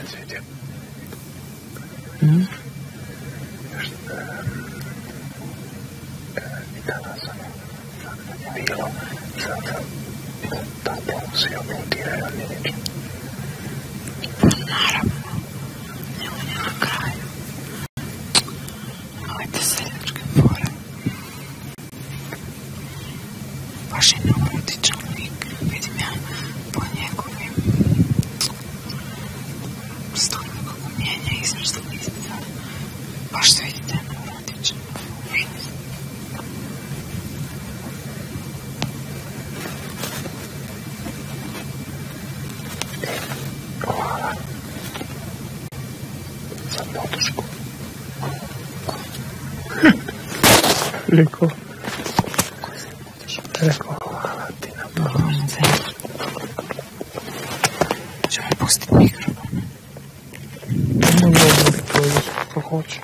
svidio. I danas je bilo, sad tako svi oblutiraju od ničem. Naravno, nema na kraju. Nemojte seljačke fore. Baš je neurotičan lik, vidim ja po njegovim stvarima kako mijenja izvrstu lica. Baš se vidite neurotičan. Hvala za podršku. Rekao hvala ti na podršku. Ćemo pustiti mikrofon. Ne mogu da prođeš kako hoće.